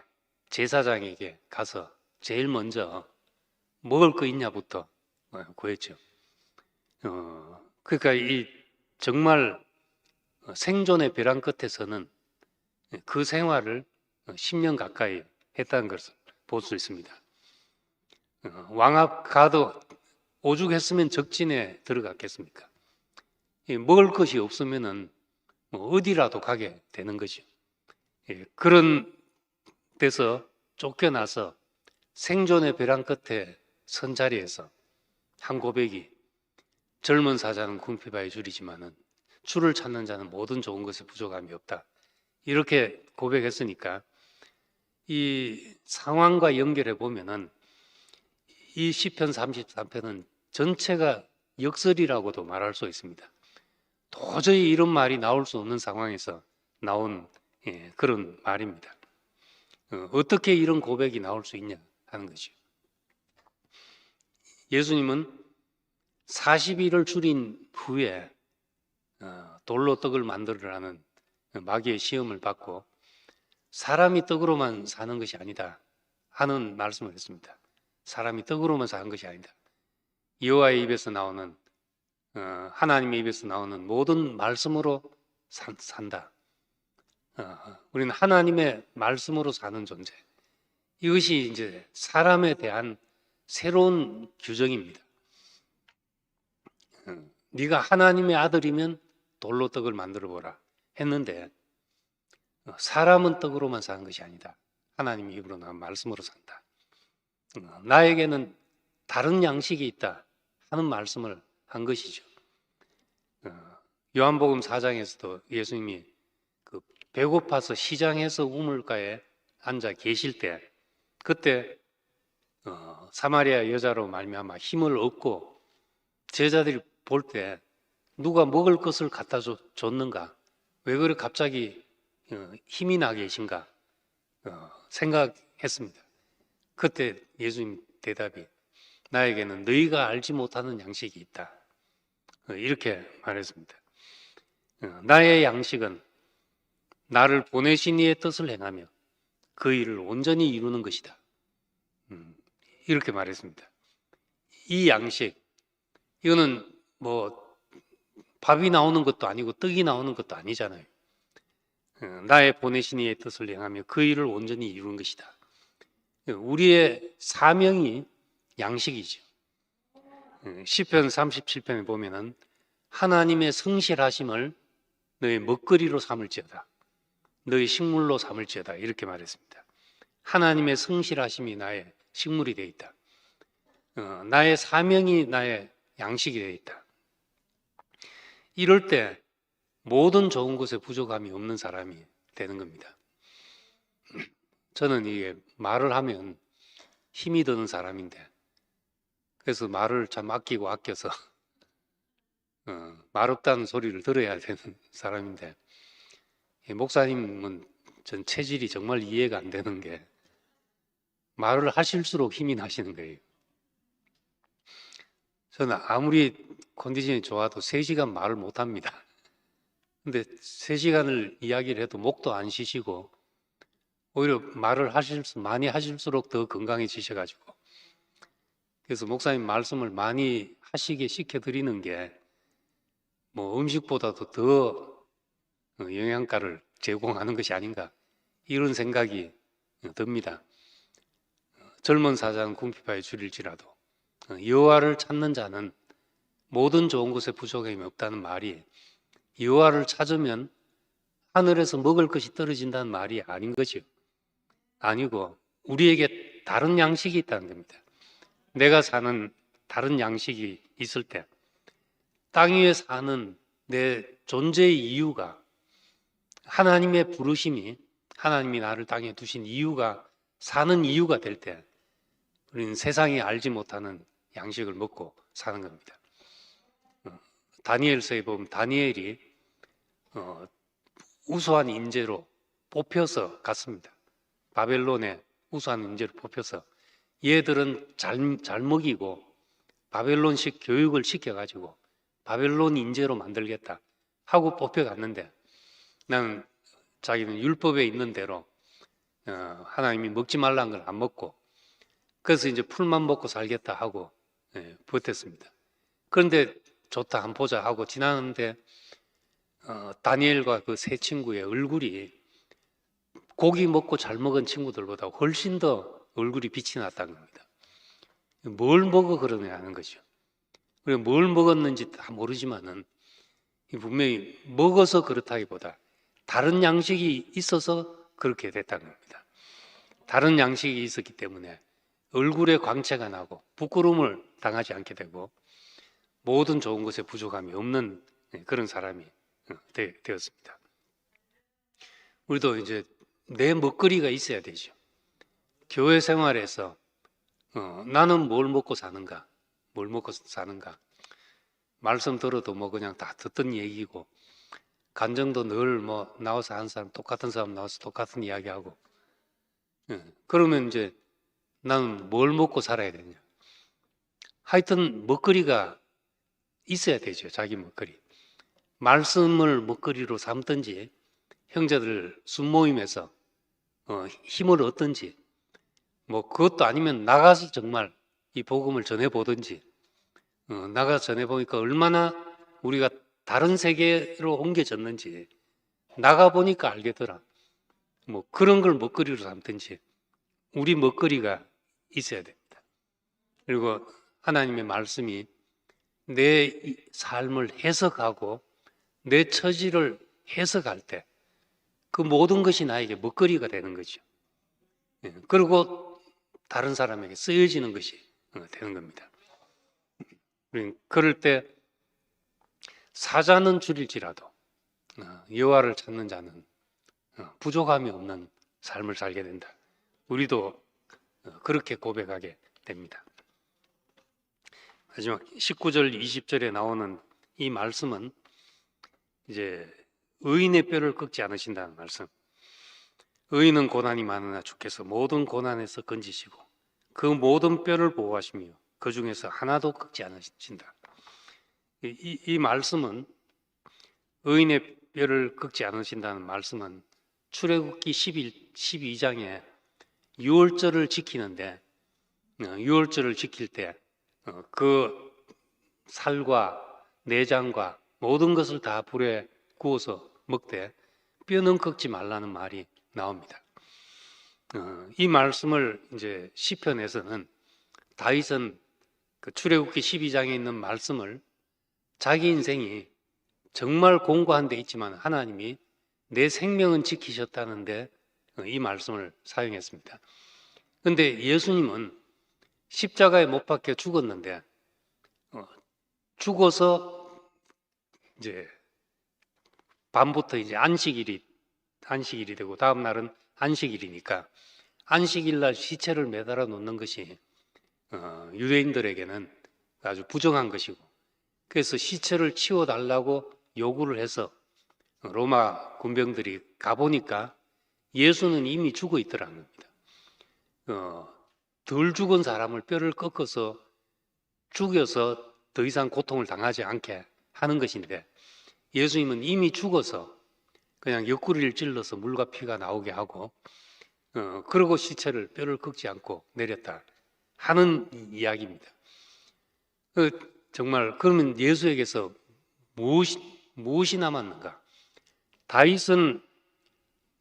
제사장에게 가서 제일 먼저 먹을 거 있냐부터 구했죠. 그러니까 이 정말 생존의 벼랑 끝에서는 그 생활을 10년 가까이 했다는 것을 볼 수 있습니다. 왕압 가도 오죽했으면 적진에 들어갔겠습니까? 먹을 것이 없으면은 어디라도 가게 되는 거죠. 그런 데서 쫓겨나서 생존의 벼랑 끝에 선 자리에서 한 고백이 젊은 사자는 궁핍하여 줄이지만은 주를 찾는 자는 모든 좋은 것에 부족함이 없다, 이렇게 고백했으니까 이 상황과 연결해 보면은 이 시편 33편은 전체가 역설이라고도 말할 수 있습니다. 도저히 이런 말이 나올 수 없는 상황에서 나온 그런 말입니다. 어떻게 이런 고백이 나올 수 있냐 하는 거죠. 예수님은 40일을 줄인 후에 돌로 떡을 만들으라는 마귀의 시험을 받고 사람이 떡으로만 사는 것이 아니다 하는 말씀을 했습니다. 사람이 떡으로만 사는 것이 아니다. 여호와의 입에서 나오는, 하나님의 입에서 나오는 모든 말씀으로 산다. 우리는 하나님의 말씀으로 사는 존재. 이것이 이제 사람에 대한 새로운 규정입니다. 네가 하나님의 아들이면 돌로 떡을 만들어 보라 했는데, 사람은 떡으로만 사는 것이 아니다. 하나님의 입으로 나온 말씀으로 산다. 나에게는 다른 양식이 있다 하는 말씀을 한 것이죠. 요한복음 4장에서도 예수님이 배고파서 시장에서 우물가에 앉아 계실 때, 그때 사마리아 여자로 말미암아 힘을 얻고 제자들이 볼 때 누가 먹을 것을 갖다 줬는가, 왜 그렇게 갑자기 힘이 나 계신가 생각했습니다. 그때 예수님 대답이 나에게는 너희가 알지 못하는 양식이 있다, 이렇게 말했습니다. 나의 양식은 나를 보내신 이의 뜻을 행하며 그 일을 온전히 이루는 것이다, 이렇게 말했습니다. 이 양식, 이거는 뭐 밥이 나오는 것도 아니고 떡이 나오는 것도 아니잖아요. 나의 보내신 이의 뜻을 행하며 그 일을 온전히 이루는 것이다. 우리의 사명이 양식이죠. 시편 37편에 보면은 하나님의 성실하심을 너의 먹거리로 삼을지어다, 너의 식물로 삼을지어다, 이렇게 말했습니다. 하나님의 성실하심이 나의 식물이 되어 있다. 나의 사명이 나의 양식이 되어 있다. 이럴 때 모든 좋은 것에 부족함이 없는 사람이 되는 겁니다. 저는 이게 말을 하면 힘이 드는 사람인데, 그래서 말을 참 아끼고 아껴서 말 없다는 소리를 들어야 되는 사람인데, 목사님은 전 체질이 정말 이해가 안 되는 게 말을 하실수록 힘이 나시는 거예요. 저는 아무리 컨디션이 좋아도 3시간 말을 못 합니다. 근데 3시간을 이야기를 해도 목도 안 쉬시고 오히려 말을 많이 하실수록 더 건강해지셔가지고, 그래서 목사님 말씀을 많이 하시게 시켜드리는 게 뭐 음식보다도 더 영양가를 제공하는 것이 아닌가, 이런 생각이 듭니다. 젊은 사자는 궁핍하여 줄일지라도 여호와를 찾는 자는 모든 좋은 것에 부족함이 없다는 말이 여호와를 찾으면 하늘에서 먹을 것이 떨어진다는 말이 아닌 거죠. 아니고 우리에게 다른 양식이 있다는 겁니다. 내가 사는 다른 양식이 있을 때 땅 위에 사는 내 존재의 이유가 하나님의 부르심이 하나님이 나를 땅에 두신 이유가 사는 이유가 될 때 우리는 세상이 알지 못하는 양식을 먹고 사는 겁니다. 다니엘서에 보면 다니엘이 우수한 인재로 뽑혀서 갔습니다. 바벨론에 우수한 인재로 뽑혀서 얘들은 잘 먹이고 바벨론식 교육을 시켜가지고 바벨론 인재로 만들겠다 하고 뽑혀갔는데 나는 자기는 율법에 있는 대로 하나님이 먹지 말라는 걸 안 먹고 그래서 이제 풀만 먹고 살겠다 하고 버텼습니다. 그런데 좋다 한번 보자 하고 지나는데 다니엘과 그 세 친구의 얼굴이 고기 먹고 잘 먹은 친구들보다 훨씬 더 얼굴이 빛이 났다는 겁니다. 뭘 먹어 그러냐 하는 거죠. 그리고 뭘 먹었는지 다 모르지만은 분명히 먹어서 그렇다기보다 다른 양식이 있어서 그렇게 됐다는 겁니다. 다른 양식이 있었기 때문에 얼굴에 광채가 나고 부끄러움을 당하지 않게 되고 모든 좋은 것에 부족함이 없는 그런 사람이 되었습니다. 우리도 이제 내 먹거리가 있어야 되죠. 교회 생활에서 나는 뭘 먹고 사는가? 뭘 먹고 사는가? 말씀 들어도 뭐 그냥 다 듣던 얘기고 간정도 늘 뭐 나와서 한 사람 똑같은 사람 나와서 똑같은 이야기하고 그러면 이제 나는 뭘 먹고 살아야 되냐? 하여튼 먹거리가 있어야 되죠. 자기 먹거리. 말씀을 먹거리로 삼든지 형제들 순모임에서 힘을 얻든지 뭐 그것도 아니면 나가서 정말 이 복음을 전해보든지 나가서 전해보니까 얼마나 우리가 다른 세계로 옮겨졌는지 나가보니까 알겠더라. 뭐 그런 걸 먹거리로 삼든지 우리 먹거리가 있어야 됩니다. 그리고 하나님의 말씀이 내 삶을 해석하고 내 처지를 해석할 때 그 모든 것이 나에게 먹거리가 되는 거죠. 그리고 다른 사람에게 쓰여지는 것이 되는 겁니다. 그럴 때 사자는 줄일지라도 여호와를 찾는 자는 부족함이 없는 삶을 살게 된다. 우리도 그렇게 고백하게 됩니다. 마지막 19절 20절에 나오는 이 말씀은 이제 의인의 뼈를 꺾지 않으신다는 말씀. 의인은 고난이 많으나 주께서 모든 고난에서 건지시고 그 모든 뼈를 보호하시며 그 중에서 하나도 꺾지 않으신다. 이 말씀은 의인의 뼈를 꺾지 않으신다는 말씀은 출애굽기 12장에 유월절을 지키는데 유월절을 지킬 때 그 살과 내장과 모든 것을 다 불에 구워서 먹되 뼈는 꺾지 말라는 말이 나옵니다. 이 말씀을 이제 시편에서는 다윗은 그 출애굽기 12장에 있는 말씀을 자기 인생이 정말 공고한 데 있지만 하나님이 내 생명은 지키셨다는데 이 말씀을 사용했습니다. 그런데 예수님은 십자가에 못 박혀 죽었는데 죽어서 이제 밤부터 이제 안식일이 되고 다음 날은 안식일이니까 안식일 날 시체를 매달아 놓는 것이 유대인들에게는 아주 부정한 것이고 그래서 시체를 치워달라고 요구를 해서 로마 군병들이 가보니까 예수는 이미 죽어 있더라는 겁니다. 덜 죽은 사람을 뼈를 꺾어서 죽여서 더 이상 고통을 당하지 않게 하는 것인데 예수님은 이미 죽어서 그냥 옆구리를 찔러서 물과 피가 나오게 하고 그러고 시체를 뼈를 꺾지 않고 내렸다 하는 이야기입니다. 정말 그러면 예수에게서 무엇이 남았는가? 다윗은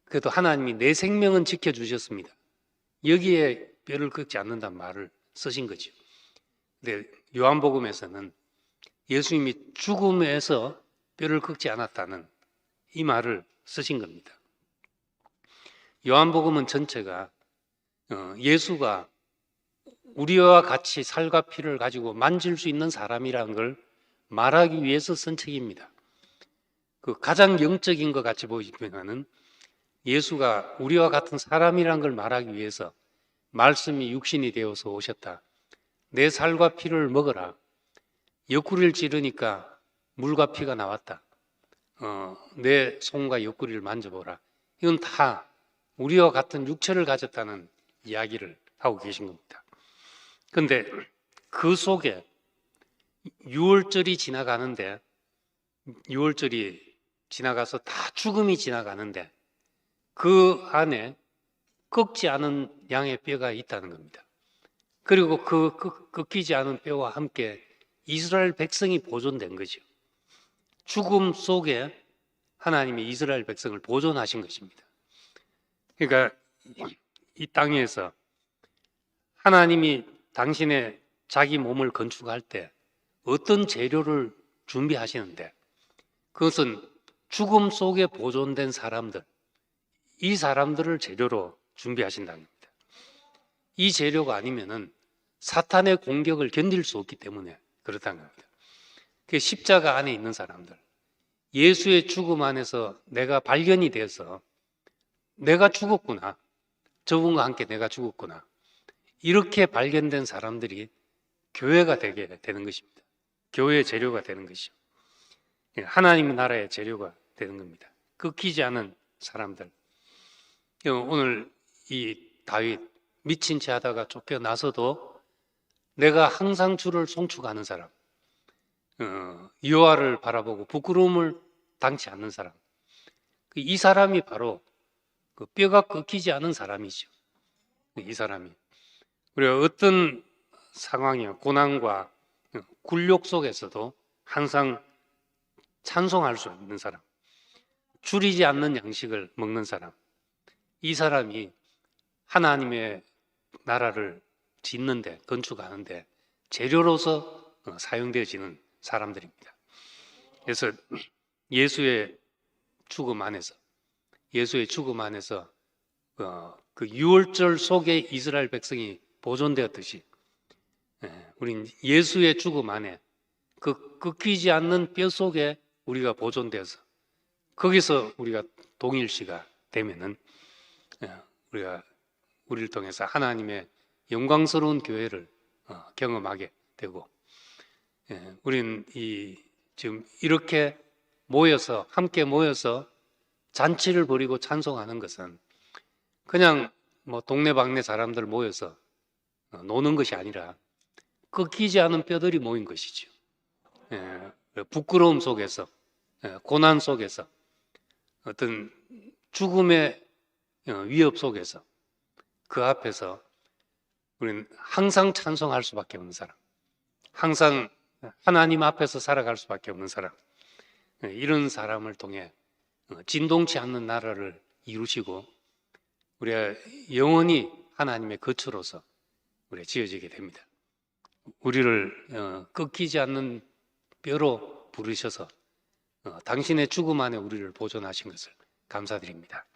그래도 하나님이 내 생명은 지켜주셨습니다. 여기에 뼈를 꺾지 않는다는 말을 쓰신 거죠. 근데 요한복음에서는 예수님이 죽음에서 뼈를 꺾지 않았다는 이 말을 쓰신 겁니다. 요한복음은 전체가 예수가 우리와 같이 살과 피를 가지고 만질 수 있는 사람이라는 걸 말하기 위해서 쓴 책입니다. 그 가장 영적인 것 같이 보이지만은 예수가 우리와 같은 사람이라는 걸 말하기 위해서 말씀이 육신이 되어서 오셨다. 내 살과 피를 먹어라. 옆구리를 찌르니까 물과 피가 나왔다. 내 손과 옆구리를 만져보라. 이건 다 우리와 같은 육체를 가졌다는 이야기를 하고 계신 겁니다. 그런데 그 속에 6월절이 지나가는데 6월절이 지나가서 다 죽음이 지나가는데 그 안에 꺾지 않은 양의 뼈가 있다는 겁니다. 그리고 그 꺾이지 않은 뼈와 함께 이스라엘 백성이 보존된 거죠. 죽음 속에 하나님이 이스라엘 백성을 보존하신 것입니다. 그러니까 이 땅에서 하나님이 당신의 자기 몸을 건축할 때 어떤 재료를 준비하시는데 그것은 죽음 속에 보존된 사람들, 이 사람들을 재료로 준비하신다는 겁니다. 이 재료가 아니면은 사탄의 공격을 견딜 수 없기 때문에 그렇다는 겁니다. 그 십자가 안에 있는 사람들, 예수의 죽음 안에서 내가 발견이 돼서 내가 죽었구나, 저분과 함께 내가 죽었구나, 이렇게 발견된 사람들이 교회가 되게 되는 것입니다. 교회의 재료가 되는 것이죠. 하나님의 나라의 재료가 되는 겁니다. 꺾이지 않은 사람들. 오늘 이 다윗 미친 채 하다가 쫓겨나서도 내가 항상 주를 송축하는 사람, 여호와를 바라보고 부끄러움을 당치 않는 사람, 이 사람이 바로 그 뼈가 꺾이지 않은 사람이죠. 이 사람이 우리가 어떤 상황이야 고난과 굴욕 속에서도 항상 찬송할 수 있는 사람, 줄이지 않는 양식을 먹는 사람, 이 사람이 하나님의 나라를 짓는데, 건축하는데 재료로서 사용되어지는 사람들입니다. 그래서 예수의 죽음 안에서 그 유월절 속에 이스라엘 백성이 보존되었듯이 우린 예수의 죽음 안에 그 꺾이지 않는 뼈 속에 우리가 보존되어서 거기서 우리가 동일시가 되면은 우리를 통해서 하나님의 영광스러운 교회를 경험하게 되고, 우리는 지금 이렇게 함께 모여서 잔치를 벌이고 찬송하는 것은 그냥 동네방네 사람들 모여서 노는 것이 아니라 꺾이지 않은 뼈들이 모인 것이죠. 부끄러움 속에서, 고난 속에서, 어떤 죽음의 위협 속에서, 그 앞에서 우리는 항상 찬송할 수밖에 없는 사람, 항상 하나님 앞에서 살아갈 수밖에 없는 사람, 이런 사람을 통해 진동치 않는 나라를 이루시고 우리가 영원히 하나님의 거처로서 우리가 지어지게 됩니다. 우리를 꺾이지 않는 뼈로 부르셔서 당신의 죽음 안에 우리를 보존하신 것을 감사드립니다.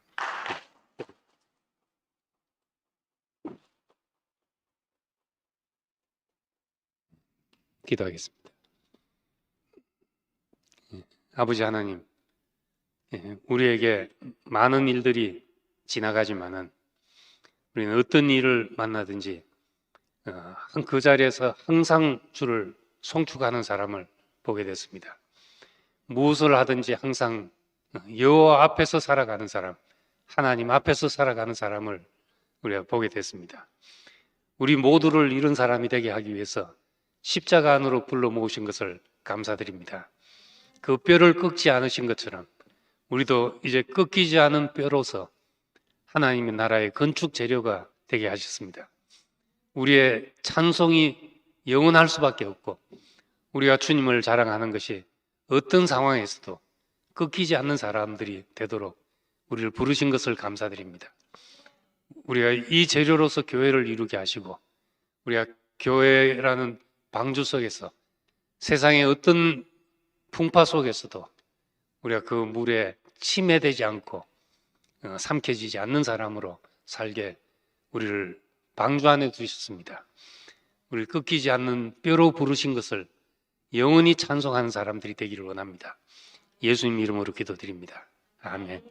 기도하겠습니다. 아버지 하나님, 우리에게 많은 일들이 지나가지만은 우리는 어떤 일을 만나든지 그 자리에서 항상 주를 송축하는 사람을 보게 됐습니다. 무엇을 하든지 항상 여호와 앞에서 살아가는 사람, 하나님 앞에서 살아가는 사람을 우리가 보게 됐습니다. 우리 모두를 이런 사람이 되게 하기 위해서 십자가 안으로 불러 모으신 것을 감사드립니다. 그 뼈를 꺾지 않으신 것처럼 우리도 이제 꺾이지 않은 뼈로서 하나님의 나라의 건축 재료가 되게 하셨습니다. 우리의 찬송이 영원할 수밖에 없고 우리가 주님을 자랑하는 것이 어떤 상황에서도 꺾이지 않는 사람들이 되도록 우리를 부르신 것을 감사드립니다. 우리가 이 재료로서 교회를 이루게 하시고 우리가 교회라는 방주 속에서 세상의 어떤 풍파 속에서도 우리가 그 물에 침해되지 않고 삼켜지지 않는 사람으로 살게 우리를 방주 안에 두셨습니다. 우리를 꺾이지 않는 뼈로 부르신 것을 영원히 찬송하는 사람들이 되기를 원합니다. 예수님 이름으로 기도드립니다. 아멘.